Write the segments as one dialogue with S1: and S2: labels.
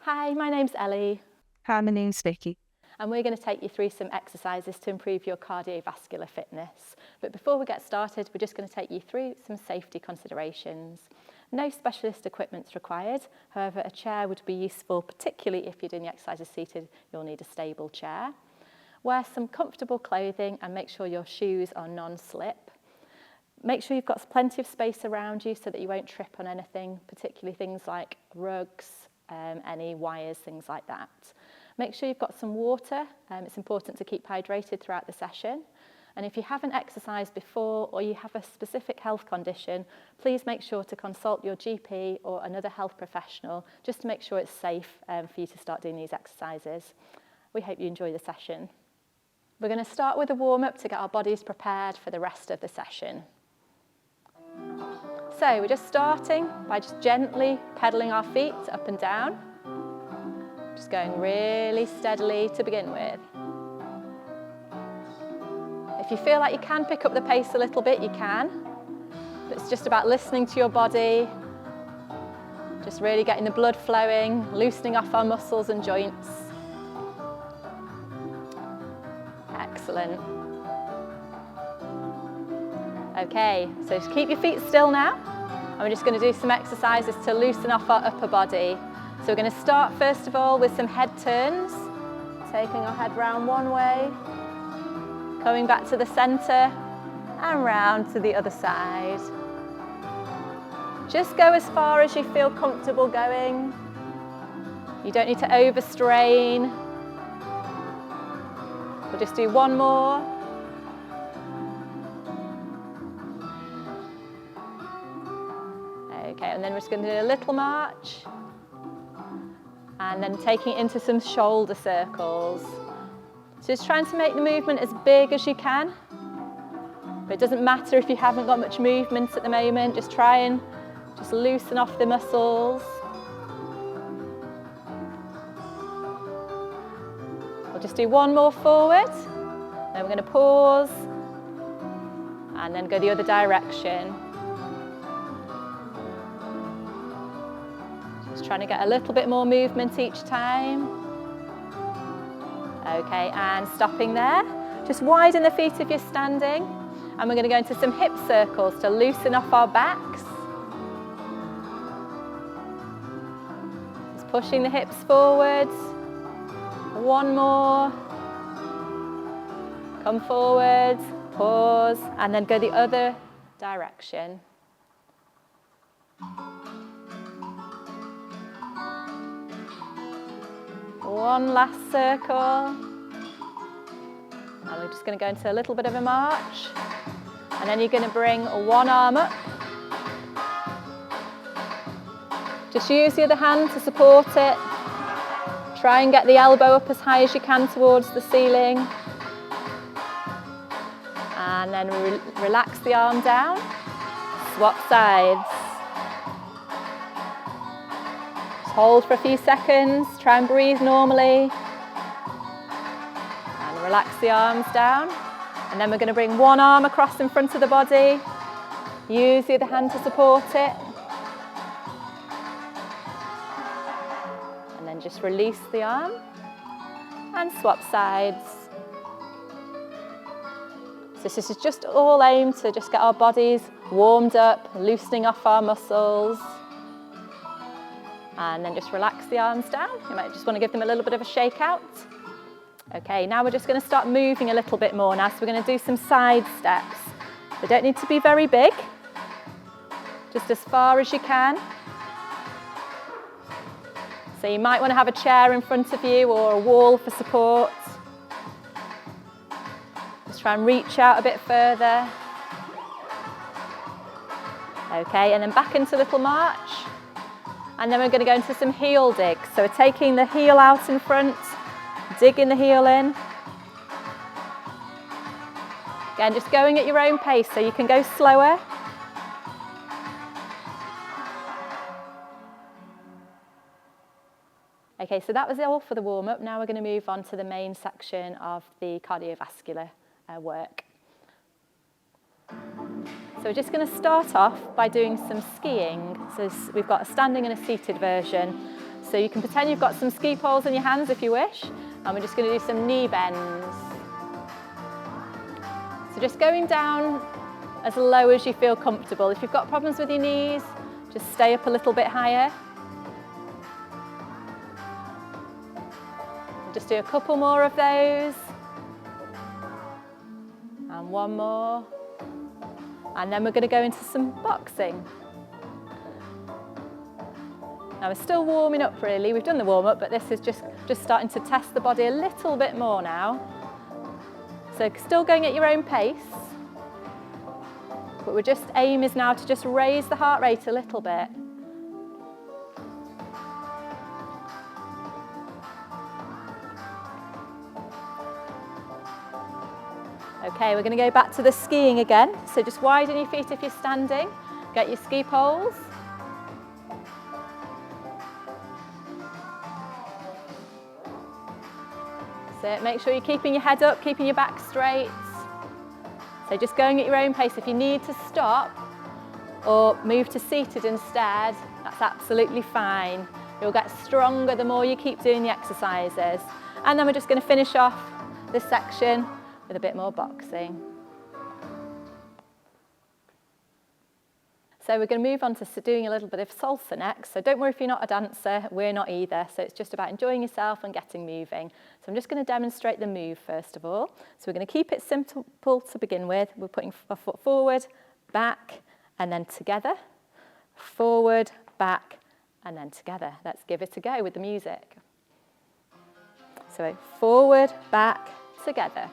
S1: Hi, my name's Ellie.
S2: Hi, my name's Vicky.
S1: And we're going to take you through some exercises to improve your cardiovascular fitness. But before we get started, we're just going to take you through some safety considerations. No specialist equipment's required. However, a chair would be useful, particularly if you're doing the exercises seated, you'll need a stable chair. Wear some comfortable clothing and make sure your shoes are non-slip. Make sure you've got plenty of space around you so that you won't trip on anything, particularly things like rugs, any wires, things like that. Make sure you've got some water. It's important to keep hydrated throughout the session. And if you haven't exercised before or you have a specific health condition, please make sure to consult your GP or another health professional just to make sure it's safe for you to start doing these exercises. We hope you enjoy the session. We're going to start with a warm-up to get our bodies prepared for the rest of the session. So we're just starting by just gently pedaling our feet up and down. Just going really steadily to begin with. If you feel like you can pick up the pace a little bit, you can. But it's just about listening to your body, just really getting the blood flowing, loosening off our muscles and joints. Excellent. Okay, so just keep your feet still now. And we're just going to do some exercises to loosen off our upper body. So we're going to start first of all with some head turns, taking our head round one way, coming back to the centre and round to the other side. Just go as far as you feel comfortable going. You don't need to overstrain. We'll just do one more. Okay, and then we're just going to do a little march. And then taking it into some shoulder circles. So just trying to make the movement as big as you can. But it doesn't matter if you haven't got much movement at the moment. Just try and just loosen off the muscles. We'll just do one more forward. Then we're going to pause. And then go the other direction. Trying to get a little bit more movement each time. Okay, and stopping there. Just widen the feet if you're standing. And we're going to go into some hip circles to loosen off our backs. Just pushing the hips forwards. One more. Come forward, pause, and then go the other direction. One last circle, and we're just going to go into a little bit of a march, and then you're going to bring one arm up. Just use the other hand to support it. Try and get the elbow up as high as you can towards the ceiling, and then relax the arm down, swap sides. Hold for a few seconds, try and breathe normally. And relax the arms down. And then we're going to bring one arm across in front of the body. Use the other hand to support it. And then just release the arm. And swap sides. So this is just all aimed to just get our bodies warmed up, loosening off our muscles. And then just relax the arms down. You might just want to give them a little bit of a shake out. Okay, now we're just going to start moving a little bit more now. So we're going to do some side steps. They don't need to be very big. Just as far as you can. So you might want to have a chair in front of you or a wall for support. Just try and reach out a bit further. Okay, and then back into a little march. And then we're going to go into some heel digs. So we're taking the heel out in front, digging the heel in. Again, just going at your own pace, so you can go slower. Okay, so that was all for the warm-up. Now we're going to move on to the main section of the cardiovascular work. So we're just going to start off by doing some skiing. So we've got a standing and a seated version. So you can pretend you've got some ski poles in your hands if you wish, and we're just going to do some knee bends. So just going down as low as you feel comfortable. If you've got problems with your knees, just stay up a little bit higher. We'll just do a couple more of those. And one more. And then we're going to go into some boxing. Now we're still warming up really. We've done the warm up, but this is just starting to test the body a little bit more now. So still going at your own pace. But aim is now to just raise the heart rate a little bit. Okay, we're going to go back to the skiing again. So just widen your feet if you're standing. Get your ski poles. So make sure you're keeping your head up, keeping your back straight. So just going at your own pace. If you need to stop or move to seated instead, that's absolutely fine. You'll get stronger the more you keep doing the exercises. And then we're just going to finish off this section with a bit more boxing. So we're going to move on to doing a little bit of salsa next. So don't worry if you're not a dancer, we're not either. So it's just about enjoying yourself and getting moving. So I'm just going to demonstrate the move first of all. So we're going to keep it simple to begin with. We're putting a foot forward, back, and then together. Forward, back, and then together. Let's give it a go with the music. So forward, back, together.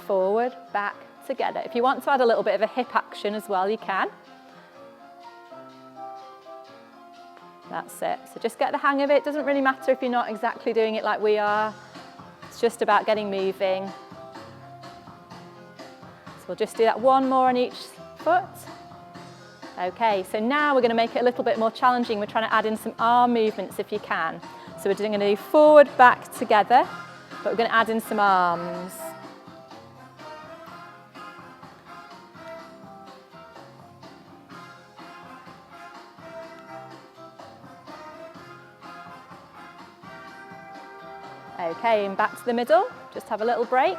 S1: Forward, back, together. If you want to add a little bit of a hip action as well, you can. That's it. So just get the hang of it. It doesn't really matter if you're not exactly doing it like we are. It's just about getting moving. So we'll just do that one more on each foot. Okay, so now we're going to make it a little bit more challenging. We're trying to add in some arm movements if you can. So we're going to do forward, back, together, but we're going to add in some arms. Okay, and back to the middle, just have a little break.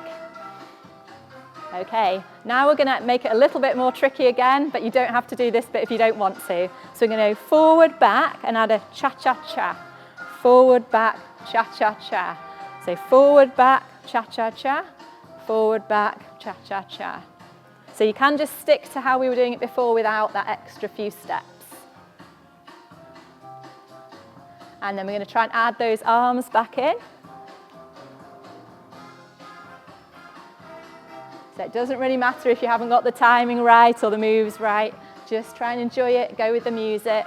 S1: Okay, now we're going to make it a little bit more tricky again, but you don't have to do this bit if you don't want to. So we're going to go forward, back, and add a cha-cha-cha. Forward, back, cha-cha-cha. So forward, back, cha-cha-cha. Forward, back, cha-cha-cha. So you can just stick to how we were doing it before without that extra few steps. And then we're going to try and add those arms back in. So it doesn't really matter if you haven't got the timing right or the moves right. Just try and enjoy it, go with the music.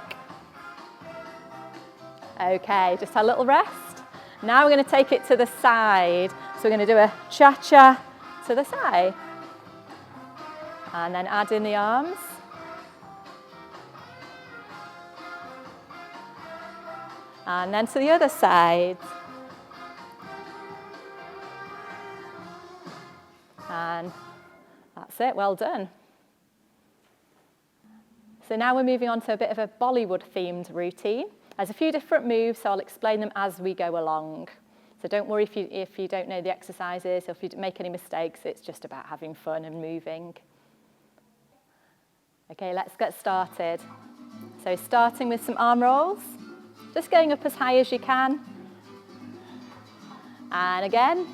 S1: Okay, just a little rest. Now we're going to take it to the side. So we're going to do a cha-cha to the side. And then add in the arms. And then to the other side. And that's it, well done. So now we're moving on to a bit of a Bollywood themed routine. There's a few different moves, so I'll explain them as we go along. So don't worry if you don't know the exercises or if you make any mistakes, it's just about having fun and moving. Okay, let's get started. So starting with some arm rolls, just going up as high as you can. And again,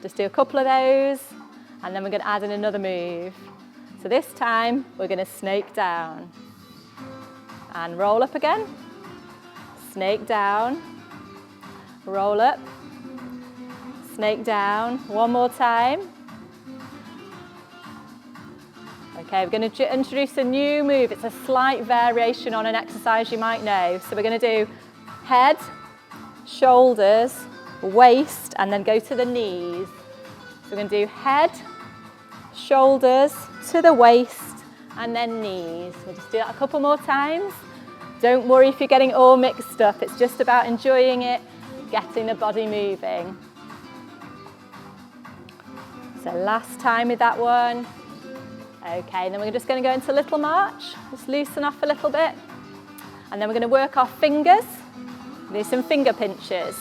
S1: just do a couple of those, and then we're going to add in another move. So this time, we're going to snake down. And roll up again. Snake down. Roll up. Snake down. One more time. Okay, we're going to introduce a new move. It's a slight variation on an exercise you might know. So we're going to do head, shoulders, waist, and then go to the knees. So we're going to do head, shoulders, to the waist, and then knees. We'll just do that a couple more times. Don't worry if you're getting all mixed up. It's just about enjoying it, getting the body moving. So last time with that one. Okay, then we're just going to go into little march. Just loosen off a little bit. And then we're going to work our fingers Do some finger pinches.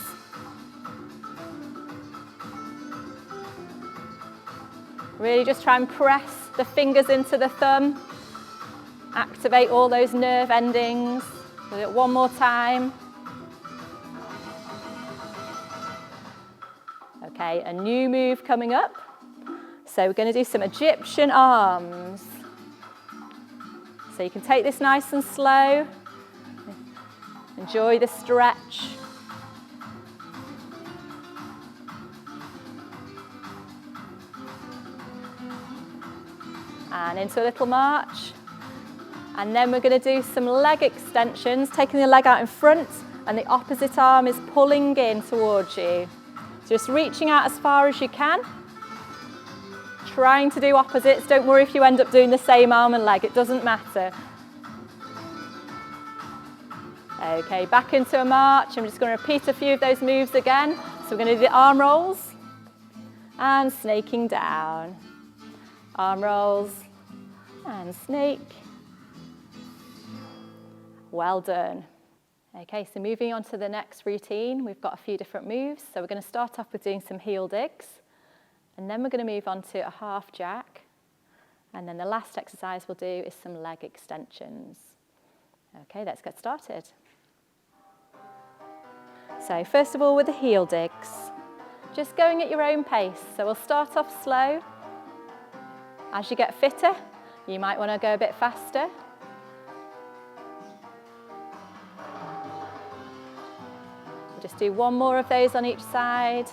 S1: Really just try and press the fingers into the thumb. Activate all those nerve endings. Do it one more time. Okay, a new move coming up. So we're going to do some Egyptian arms. So you can take this nice and slow. Enjoy the stretch. And into a little march. And then we're going to do some leg extensions, taking the leg out in front and the opposite arm is pulling in towards you. Just reaching out as far as you can. Trying to do opposites. Don't worry if you end up doing the same arm and leg, it doesn't matter. Okay, back into a march. I'm just going to repeat a few of those moves again. So we're going to do the arm rolls and snaking down. Arm rolls and snake. Well done. Okay, so moving on to the next routine, we've got a few different moves. So we're going to start off with doing some heel digs, and then we're going to move on to a half jack, and then the last exercise we'll do is some leg extensions. Okay, let's get started. So first of all with the heel digs, just going at your own pace. So we'll start off slow. As you get fitter, you might want to go a bit faster. Just do one more of those on each side,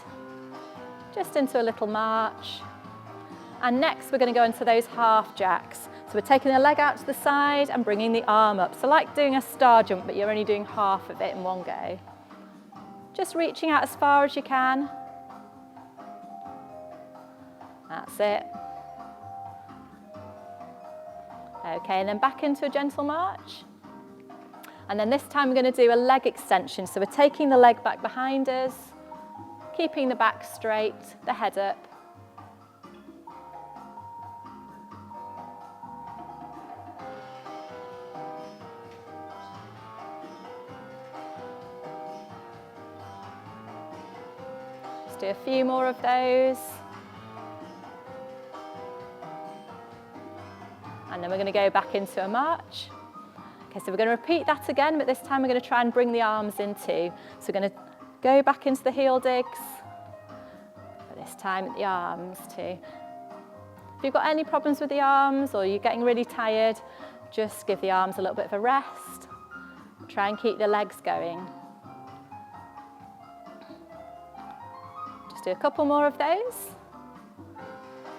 S1: just into a little march. And next we're going to go into those half jacks. So we're taking the leg out to the side and bringing the arm up. So like doing a star jump, but you're only doing half of it in one go. Just reaching out as far as you can. That's it. Okay, and then back into a gentle march. And then this time we're going to do a leg extension. So we're taking the leg back behind us, keeping the back straight, the head up. Let's do a few more of those. And then we're going to go back into a march. Okay, so we're going to repeat that again, but this time we're going to try and bring the arms in too. So we're going to go back into the heel digs, but this time the arms too. If you've got any problems with the arms or you're getting really tired, just give the arms a little bit of a rest. Try and keep the legs going. Just do a couple more of those.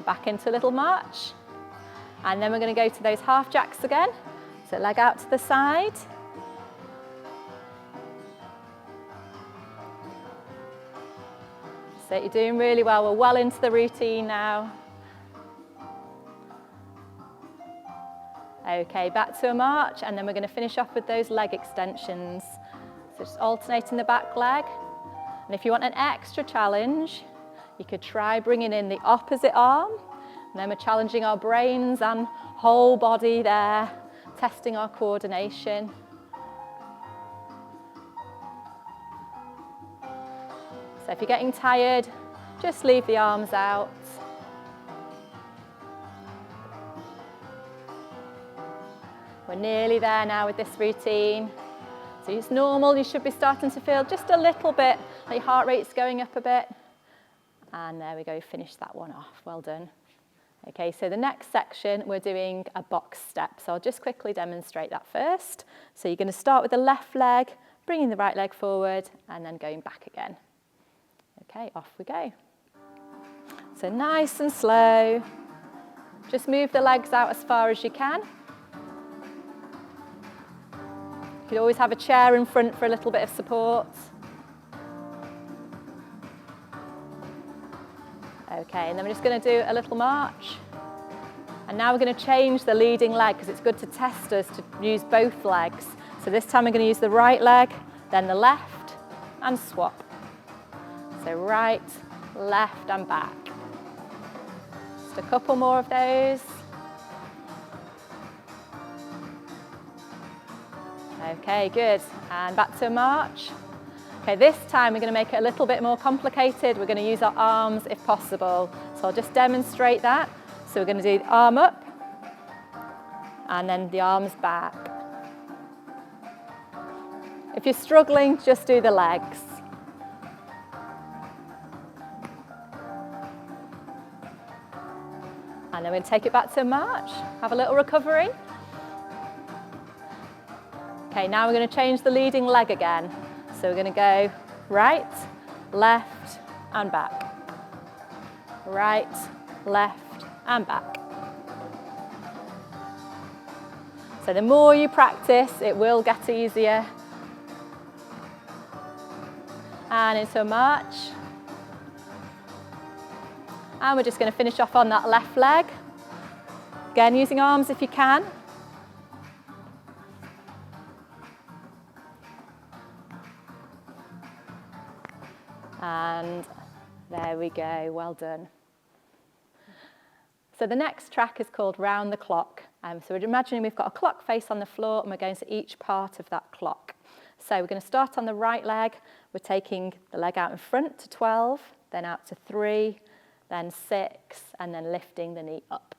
S1: Back into a little march. And then we're going to go to those half jacks again. So leg out to the side. So you're doing really well. We're well into the routine now. Okay, back to a march, and then we're going to finish off with those leg extensions. So just alternating the back leg. And if you want an extra challenge, you could try bringing in the opposite arm. And then we're challenging our brains and whole body there. Testing our coordination. So if you're getting tired, just leave the arms out. We're nearly there now with this routine. So it's normal, you should be starting to feel just a little bit like your heart rate's going up a bit. And there we go, finish that one off, well done. Okay, so the next section, we're doing a box step. So I'll just quickly demonstrate that first. So you're going to start with the left leg, bringing the right leg forward, and then going back again. Okay, off we go. So nice and slow. Just move the legs out as far as you can. You could always have a chair in front for a little bit of support. Okay, and then we're just going to do a little march. And now we're going to change the leading leg because it's good to test us to use both legs. So this time we're going to use the right leg, then the left, and swap. So right, left, and back. Just a couple more of those. Okay, good. And back to a march. Okay, this time we're going to make it a little bit more complicated. We're going to use our arms if possible. So I'll just demonstrate that. So we're going to do the arm up and then the arms back. If you're struggling, just do the legs. And then we're going to take it back to a march, have a little recovery. Okay, now we're going to change the leading leg again. So we're going to go right, left, and back. Right, left, and back. So the more you practice, it will get easier. And into a march. And we're just going to finish off on that left leg. Again, using arms if you can. And there we go, well done. So the next track is called Round the Clock. So we're imagining we've got a clock face on the floor and we're going to each part of that clock. So we're going to start on the right leg. We're taking the leg out in front to 12, then out to 3, then 6, and then lifting the knee up.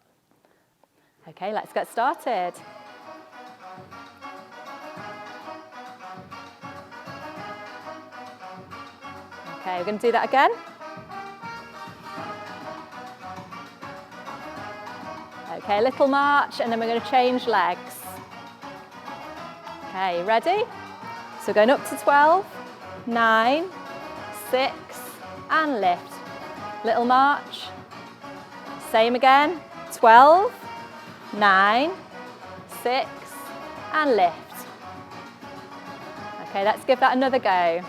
S1: Okay, let's get started. Okay, we're going to do that again. Okay, a little march, and then we're going to change legs. Okay, ready? So going up to 12, 9, 6, and lift. Little march. Same again. 12, 9, 6, and lift. Okay, let's give that another go.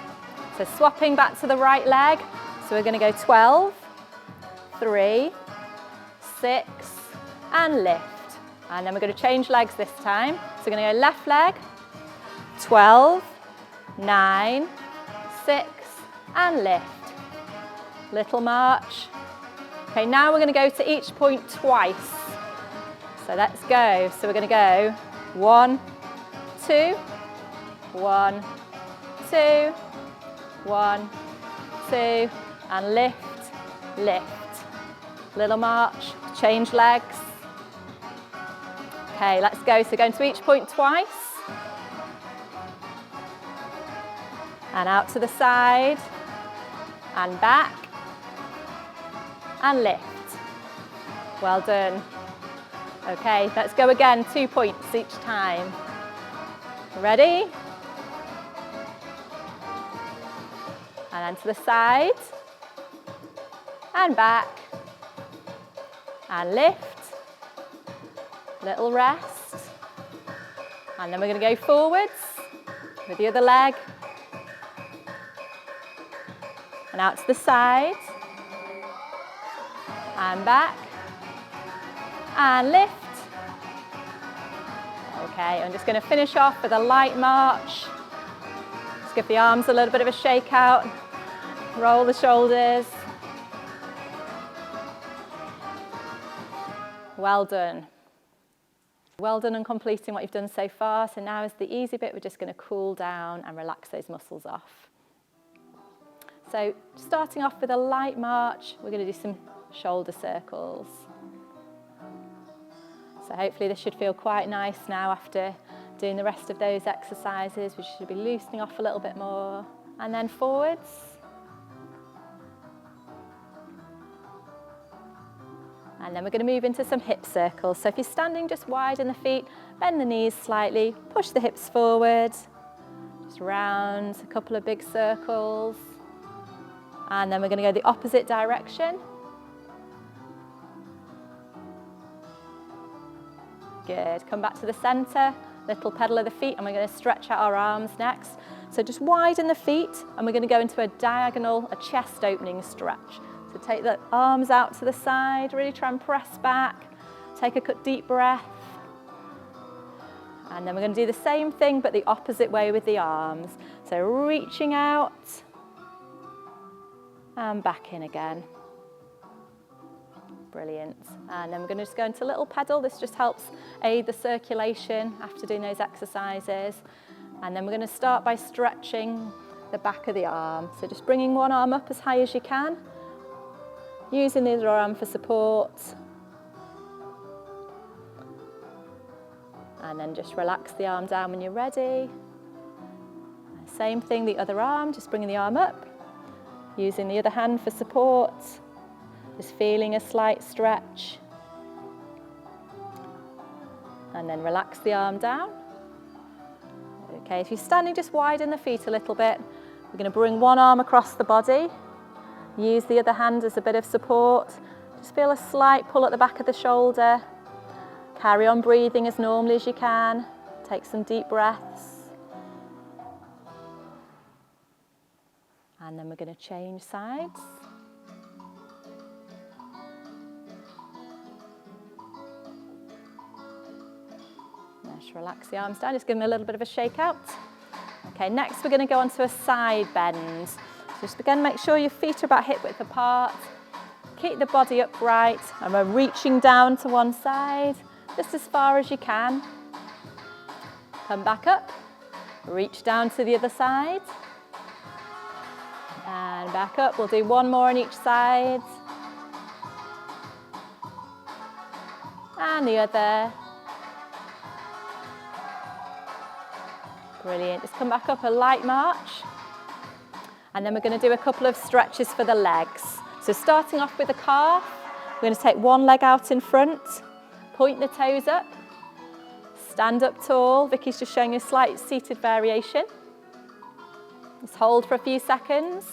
S1: So swapping back to the right leg. So we're going to go 12, 3, 6, and lift. And then we're going to change legs this time. So we're going to go left leg, 12, 9, 6, and lift. Little march. Okay, now we're going to go to each point twice. So let's go. So we're going to go 1, 2, 1, 2, 1, 2, and lift, lift. Little march, change legs. Okay, let's go. So going to each point twice. And out to the side, and back, and lift. Well done. Okay, let's go again, 2 points each time. Ready? And then to the side, and back, and lift. Little rest. And then we're going to go forwards with the other leg. And out to the side, and back, and lift. Okay, I'm just going to finish off with a light march. Just give the arms a little bit of a shake out, roll the shoulders. Well done. Well done on completing what you've done so far. So now is the easy bit. We're just going to cool down and relax those muscles off. So starting off with a light march, we're going to do some shoulder circles. So hopefully this should feel quite nice now after doing the rest of those exercises. We should be loosening off a little bit more. And then forwards. And then we're going to move into some hip circles. So if you're standing, just widen the feet, bend the knees slightly, push the hips forward, just round a couple of big circles. And then we're going to go the opposite direction. Good. Come back to the centre, little pedal of the feet, and we're going to stretch out our arms next. So just widen the feet, and we're going to go into a diagonal, a chest opening stretch. So take the arms out to the side, really try and press back. Take a deep breath. And then we're going to do the same thing, but the opposite way with the arms. So reaching out. And back in again. Brilliant. And then we're going to just go into a little pedal. This just helps aid the circulation after doing those exercises. And then we're going to start by stretching the back of the arm. So just bringing one arm up as high as you can, using the other arm for support. And then just relax the arm down when you're ready. Same thing, the other arm, just bringing the arm up, using the other hand for support, just feeling a slight stretch. And then relax the arm down. Okay, if you're standing, just widen the feet a little bit. We're going to bring one arm across the body, use the other hand as a bit of support. Just feel a slight pull at the back of the shoulder. Carry on breathing as normally as you can. Take some deep breaths. And then we're going to change sides. Just relax the arms down, just give them a little bit of a shake out. Okay, next we're going to go on to a side bend. So just again, make sure your feet are about hip width apart. Keep the body upright, and we're reaching down to one side, just as far as you can. Come back up, reach down to the other side. And back up, we'll do one more on each side. And the other. Brilliant, just come back up a light march. And then we're going to do a couple of stretches for the legs. So starting off with the calf, we're going to take one leg out in front, point the toes up, stand up tall. Vicky's just showing you a slight seated variation. Just hold for a few seconds.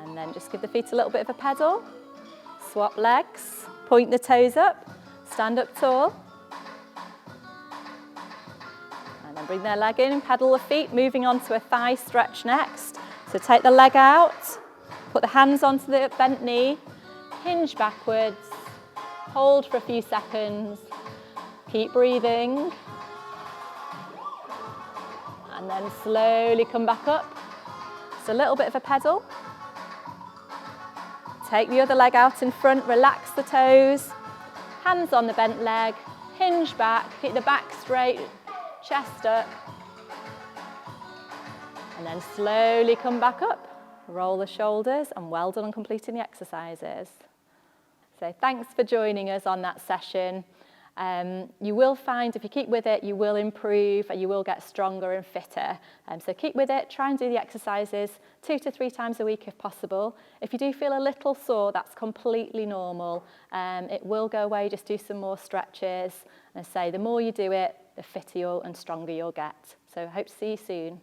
S1: And then just give the feet a little bit of a pedal. Swap legs, point the toes up, stand up tall. And then bring their leg in and pedal the feet, moving on to a thigh stretch next. So take the leg out, put the hands onto the bent knee, hinge backwards, hold for a few seconds, keep breathing. And then slowly come back up. Just a little bit of a pedal. Take the other leg out in front, relax the toes, hands on the bent leg, hinge back, keep the back straight, chest up. And then slowly come back up, roll the shoulders, and well done on completing the exercises. So thanks for joining us on that session. You will find if you keep with it, you will improve and you will get stronger and fitter. So keep with it, try and do the exercises 2 to 3 times a week if possible. If you do feel a little sore, that's completely normal. It will go away, just do some more stretches. And say the more you do it, the fitter and stronger you'll get. So I hope to see you soon.